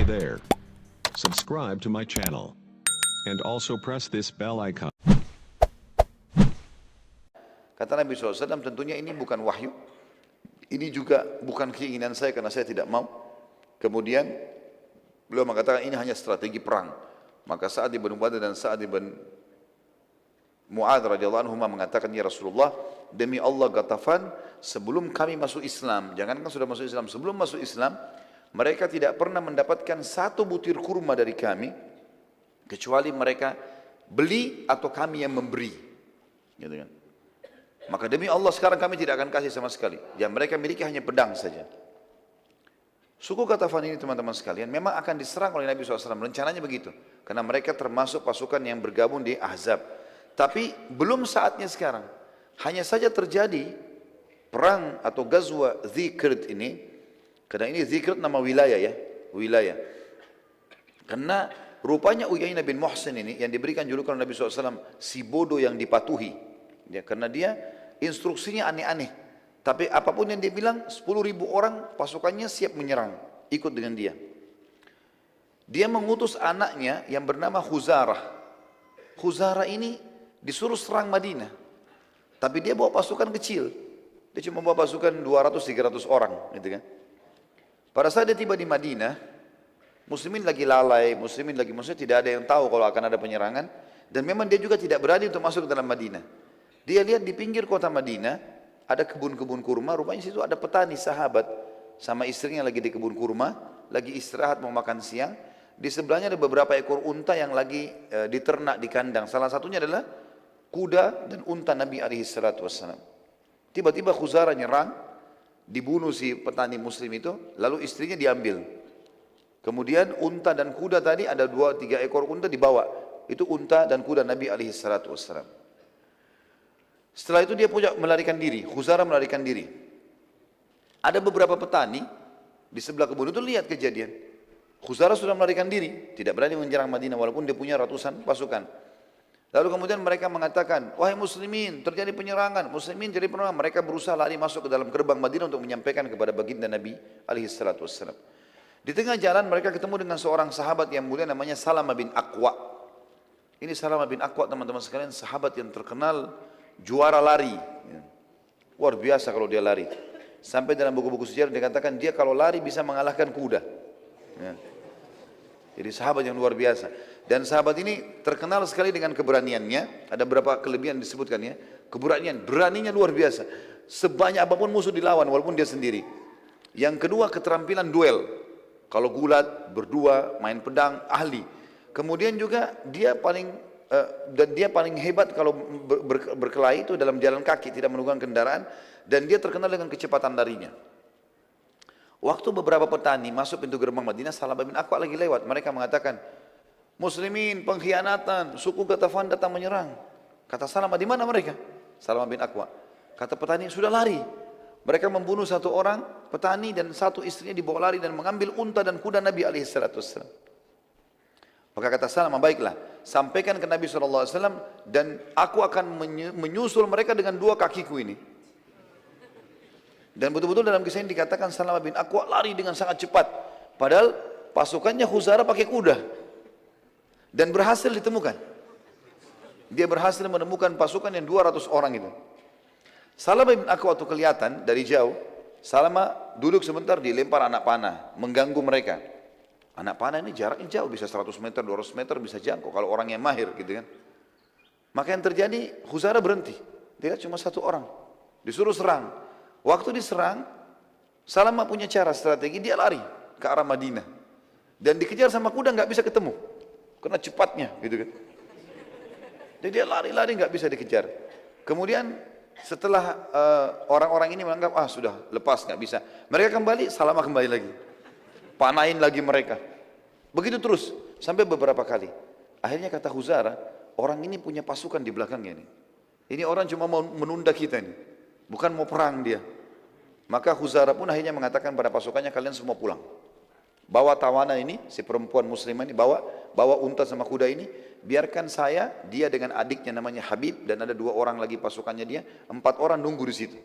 Hey there. Subscribe to my channel. And also press this bell icon. Kata Nabi SAW, tentunya ini bukan wahyu. Ini juga bukan keinginan saya karena saya tidak mau. Kemudian beliau mengatakan ini hanya strategi perang. Maka Sa'ad bin Ubadah dan Sa'ad bin Mu'adz radhiyallahu anhuma mengatakan, ya Rasulullah, demi Allah Ghatafan sebelum kami masuk Islam, jangankan sudah masuk Islam, sebelum masuk Islam, mereka tidak pernah mendapatkan satu butir kurma dari kami, kecuali mereka beli atau kami yang memberi. Gitu kan? Maka demi Allah sekarang kami tidak akan kasih sama sekali. Yang mereka miliki hanya pedang saja. Suku Ghatafan ini teman-teman sekalian memang akan diserang oleh Nabi SAW. Rencananya begitu. Karena mereka termasuk pasukan yang bergabung di Ahzab. Tapi belum saatnya sekarang. Hanya saja terjadi perang atau Ghazwa Dzikrt ini. Karena ini Dzikrt nama wilayah ya. Wilayah. Karena rupanya Uyainah bin Muhsin ini yang diberikan julukan Nabi SAW si bodoh yang dipatuhi. Ya, karena dia instruksinya aneh-aneh. Tapi apapun yang dia bilang, 10.000 orang pasukannya siap menyerang, ikut dengan dia. Dia mengutus anaknya yang bernama Khuzarah. Khuzarah ini disuruh serang Madinah. Tapi dia bawa pasukan kecil. Dia cuma bawa pasukan 200-300 orang. Gitu kan. Pada saat dia tiba di Madinah, muslimin lagi lalai, maksudnya tidak ada yang tahu kalau akan ada penyerangan. Dan memang dia juga tidak berani untuk masuk ke dalam Madinah. Dia lihat di pinggir kota Madinah, ada kebun-kebun kurma, rupanya situ ada petani sahabat sama istrinya lagi di kebun kurma, lagi istirahat mau makan siang. Di sebelahnya ada beberapa ekor unta yang lagi diternak di kandang. Salah satunya adalah kuda dan unta Nabi SAW. Tiba-tiba Khuzarah nyerang, dibunuh si petani muslim itu, lalu istrinya diambil. Kemudian unta dan kuda tadi ada 2-3 ekor unta dibawa. Itu unta dan kuda Nabi SAW. Setelah itu dia punya melarikan diri, Khuzarah melarikan diri. Ada beberapa petani di sebelah kebun itu lihat kejadian. Khuzarah sudah melarikan diri, tidak berani menyerang Madinah walaupun dia punya ratusan pasukan. Lalu kemudian mereka mengatakan, wahai muslimin, terjadi penyerangan. Muslimin jadi penyerangan. Mereka berusaha lari masuk ke dalam gerbang Madinah untuk menyampaikan kepada baginda Nabi SAW. Di tengah jalan mereka ketemu dengan seorang sahabat yang mulia namanya Salamah bin Aqwa. Ini Salamah bin Aqwa teman-teman sekalian, sahabat yang terkenal juara lari. Luar biasa kalau dia lari. Sampai dalam buku-buku sejarah dikatakan dia kalau lari bisa mengalahkan kuda. Jadi sahabat yang luar biasa. Dan sahabat ini terkenal sekali dengan keberaniannya. Ada beberapa kelebihan disebutkan ya. Beraninya luar biasa. Sebanyak apapun musuh dilawan walaupun dia sendiri. Yang kedua keterampilan duel. Kalau gulat, berdua, main pedang, ahli. Kemudian juga dia paling hebat kalau berkelahi itu dalam jalan kaki, tidak menggunakan kendaraan, dan dia terkenal dengan kecepatan larinya. Waktu beberapa petani masuk pintu gerbang Madinah, Salamah bin Aqwa lagi lewat, mereka mengatakan, muslimin pengkhianatan, suku Ghatafan datang menyerang. Kata Salamah, di mana mereka? Salamah bin Aqwa. Kata petani, sudah lari. Mereka membunuh satu orang petani dan satu istrinya dibawa lari dan mengambil unta dan kuda Nabi SAW. Maka kata Salamah, baiklah, sampaikan ke Nabi SAW dan aku akan menyusul mereka dengan 2 kakiku ini. Dan betul-betul dalam kisah ini dikatakan Salamah bin Aqwa lari dengan sangat cepat. Padahal pasukannya Khuzarah pakai kuda. Dan berhasil ditemukan. Dia berhasil menemukan pasukan yang 200 orang itu. Salamah bin Aqwa waktu kelihatan dari jauh, Salamah duduk sebentar dilempar anak panah, mengganggu mereka. Anak panah ini jaraknya jauh, bisa 100 meter, 200 meter bisa jangkau kalau orang yang mahir gitu kan. Maka yang terjadi, Khuzarah berhenti. Dia cuma 1 orang. Disuruh serang. Waktu diserang, Salamah punya cara strategi, dia lari ke arah Madinah. Dan dikejar sama kuda nggak bisa ketemu. Karena cepatnya gitu kan. Jadi dia lari-lari nggak bisa dikejar. Kemudian setelah orang-orang ini menganggap, sudah lepas nggak bisa. Mereka kembali, Salamah kembali lagi. Panahin lagi mereka. Begitu terus sampai beberapa kali. Akhirnya kata Khuzarah, orang ini punya pasukan di belakangnya nih. Ini orang cuma mau menunda kita nih. Bukan mau perang dia. Maka Khuzarah pun akhirnya mengatakan pada pasukannya, kalian semua pulang. Bawa tawanan ini, si perempuan muslimah ini, bawa unta sama kuda ini. Biarkan saya, dia dengan adiknya namanya Habib, dan ada 2 orang lagi pasukannya dia. 4 orang nunggu di situ.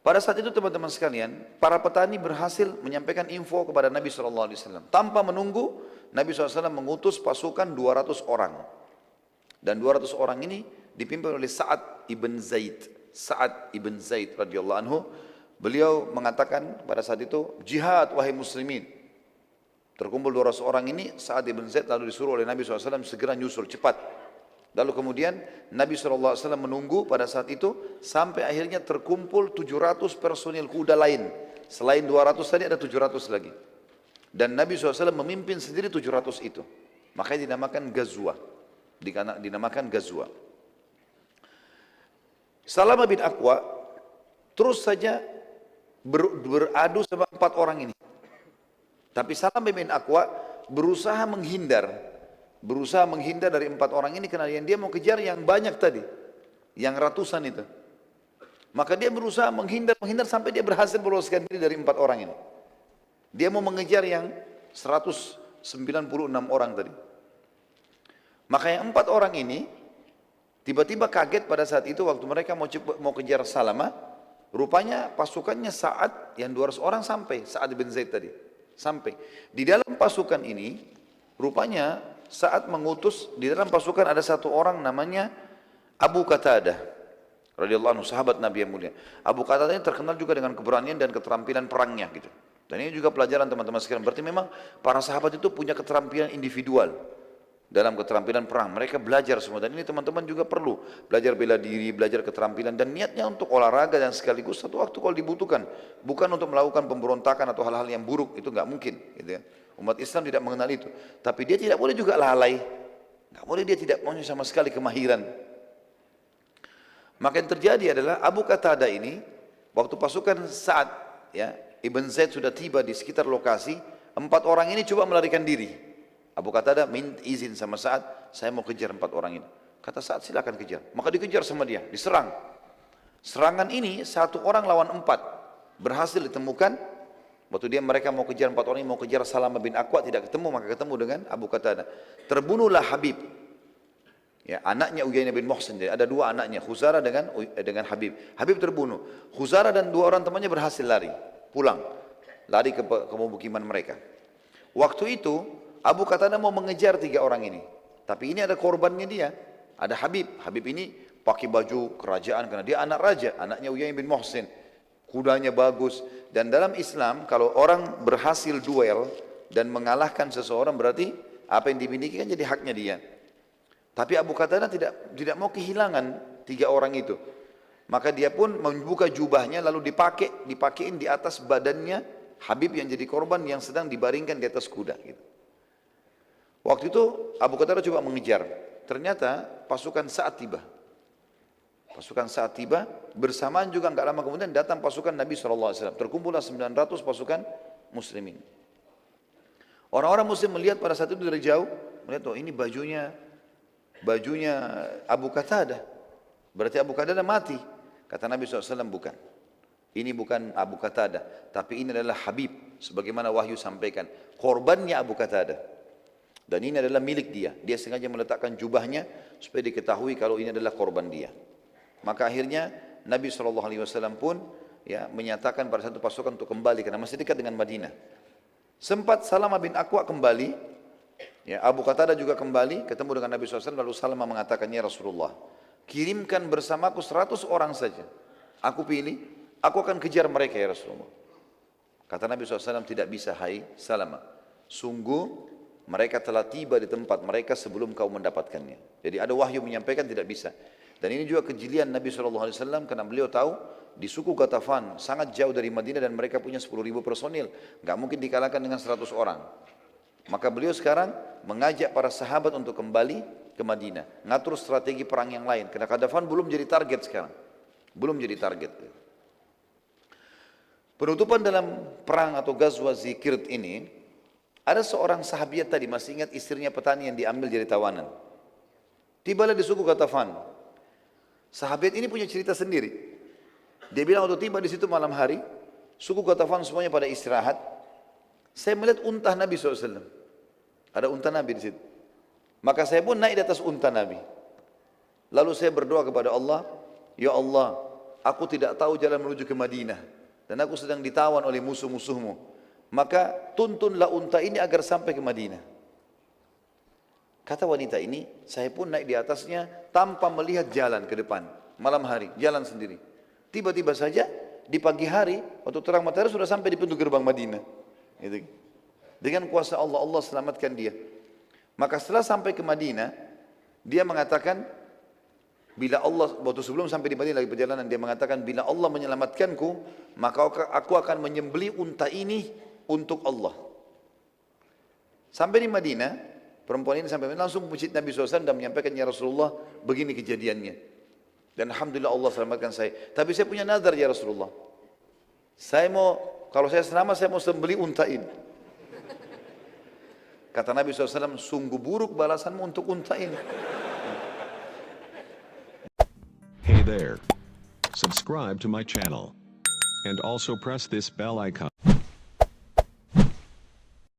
Pada saat itu teman-teman sekalian, para petani berhasil menyampaikan info kepada Nabi SAW. Tanpa menunggu, Nabi SAW mengutus pasukan 200 orang. Dan 200 orang ini dipimpin oleh Sa'ad ibn Zaid. Sa'ad ibn Zaid radhiyallahu anhu. Beliau mengatakan pada saat itu, jihad wahai muslimin. Terkumpul 200 orang ini, Sa'ad ibn Zaid lalu disuruh oleh Nabi SAW segera nyusul cepat. Lalu kemudian Nabi SAW menunggu pada saat itu sampai akhirnya terkumpul 700 personil kuda lain. Selain 200 tadi ada 700 lagi. Dan Nabi SAW memimpin sendiri 700 itu. Makanya dinamakan Ghazwa. Dinamakan Ghazwa. Salamah bin Aqwa terus saja beradu sama 4 orang ini. Tapi Salamah bin Aqwa berusaha menghindar dari 4 orang ini karena yang dia mau kejar yang banyak tadi, yang ratusan itu. Maka dia berusaha menghindar sampai dia berhasil meloloskan diri dari 4 orang ini. Dia mau mengejar yang 196 orang tadi. Maka yang 4 orang ini tiba-tiba kaget pada saat itu waktu mereka mau kejar Salamah. Rupanya pasukannya Sa'ad yang 200 orang sampai, Sa'ad bin Zaid tadi. Sampai. Di dalam pasukan ini rupanya saat mengutus di dalam pasukan ada satu orang namanya Abu Qatadah radhiyallahu anhu, sahabat Nabi yang mulia. Abu Qatadah ini terkenal juga dengan keberanian dan keterampilan perangnya gitu. Dan ini juga pelajaran teman-teman sekalian. Berarti memang para sahabat itu punya keterampilan individual dalam keterampilan perang. Mereka belajar semua dan ini teman-teman juga perlu belajar bela diri, belajar keterampilan dan niatnya untuk olahraga dan sekaligus satu waktu kalau dibutuhkan, bukan untuk melakukan pemberontakan atau hal-hal yang buruk, itu nggak mungkin gitu ya. Umat Islam tidak mengenal itu. Tapi dia tidak boleh juga lalai. Nggak boleh dia tidak punya sama sekali kemahiran. Maka yang terjadi adalah Abu Qatadah ini, waktu pasukan Sa'ad ya, Ibn Zaid sudah tiba di sekitar lokasi, 4 orang ini coba melarikan diri. Abu Qatadah minta izin sama Sa'ad, saya mau kejar 4 orang ini. Kata Sa'ad silakan kejar. Maka dikejar sama dia, diserang. Serangan ini 1 orang lawan 4. Berhasil ditemukan. Waktu mereka mau kejar 4 orang ini, mau kejar Salamah bin Aqwa, tidak ketemu, maka ketemu dengan Abu Qatadah. Terbunuhlah Habib. Ya, anaknya Uyainah bin Muhsin. Jadi ada 2 anaknya, Khuzarah dengan Habib. Habib terbunuh. Khuzarah dan 2 orang temannya berhasil lari, pulang. Lari ke pemukiman mereka. Waktu itu Abu Qatadah mau mengejar 3 orang ini. Tapi ini ada korbannya dia. Ada Habib. Habib ini pakai baju kerajaan karena dia anak raja, anaknya Uyainah bin Muhsin. Kudanya bagus. Dan dalam Islam kalau orang berhasil duel dan mengalahkan seseorang berarti apa yang dimiliki kan jadi haknya dia. Tapi Abu Qatadah tidak mau kehilangan 3 orang itu. Maka dia pun membuka jubahnya lalu dipakein di atas badannya Habib yang jadi korban yang sedang dibaringkan di atas kuda gitu. Waktu itu Abu Qatadah coba mengejar. Ternyata pasukan Sa'ad tiba. Pasukan Sa'ad tiba, bersamaan juga enggak lama kemudian datang pasukan Nabi SAW. Terkumpullah 900 pasukan muslimin. Orang-orang muslim melihat pada saat itu dari jauh, melihat oh ini bajunya Abu Qatadah. Berarti Abu Qatadah mati. Kata Nabi SAW bukan. Ini bukan Abu Qatadah, tapi ini adalah Habib. Sebagaimana wahyu sampaikan. Korbannya Abu Qatadah. Dan ini adalah milik dia. Dia sengaja meletakkan jubahnya supaya diketahui kalau ini adalah korban dia. Maka akhirnya Nabi SAW pun ya, menyatakan pada satu pasukan untuk kembali karena masih dekat dengan Madinah. Sempat Salamah bin Aqwa kembali, ya, Abu Qatadah juga kembali ketemu dengan Nabi SAW lalu Salamah mengatakannya Rasulullah, kirimkan bersamaku 100 orang saja. Aku pilih, aku akan kejar mereka ya Rasulullah. Kata Nabi SAW tidak bisa hai Salamah. Sungguh mereka telah tiba di tempat mereka sebelum kau mendapatkannya. Jadi ada wahyu menyampaikan tidak bisa. Dan ini juga kejelian Nabi SAW karena beliau tahu di suku Ghatafan sangat jauh dari Madinah dan mereka punya 10.000 personil. Nggak mungkin dikalahkan dengan 100 orang. Maka beliau sekarang mengajak para sahabat untuk kembali ke Madinah. Ngatur strategi perang yang lain. Karena Ghatafan belum jadi target sekarang. Belum jadi target. Penutupan dalam perang atau Ghazwa Zikirt ini, ada seorang sahabiat tadi, masih ingat istrinya petani yang diambil jadi tawanan. Tibalah di suku Ghatafan. Sahabat ini punya cerita sendiri. Dia bilang waktu tiba di situ malam hari, suku Ghatafan semuanya pada istirahat. Saya melihat unta Nabi SAW. Ada unta Nabi di situ. Maka saya pun naik di atas unta Nabi. Lalu saya berdoa kepada Allah, ya Allah, aku tidak tahu jalan menuju ke Madinah, dan aku sedang ditawan oleh musuh-musuhmu, maka tuntunlah unta ini agar sampai ke Madinah. Kata wanita ini, saya pun naik di atasnya tanpa melihat jalan ke depan. Malam hari, jalan sendiri. Tiba-tiba saja, di pagi hari, waktu terang matahari sudah sampai di pintu gerbang Madinah. Gitu. Dengan kuasa Allah, Allah selamatkan dia. Maka setelah sampai ke Madinah, dia mengatakan, bila Allah, waktu sebelum sampai di Madinah lagi perjalanan, dia mengatakan, bila Allah menyelamatkanku, maka aku akan menyembelih unta ini untuk Allah. Sampai di Madinah, perempuan ini sampai langsung masjid Nabi SAW dan menyampaikan, ya Rasulullah, begini kejadiannya. Dan Alhamdulillah Allah selamatkan saya. Tapi saya punya nazar ya Rasulullah. Saya mau, kalau saya selamat, saya mau sembelih unta ini. Kata Nabi SAW, sungguh buruk balasanmu untuk unta ini. Hey there. Subscribe to my channel. And also press this bell icon.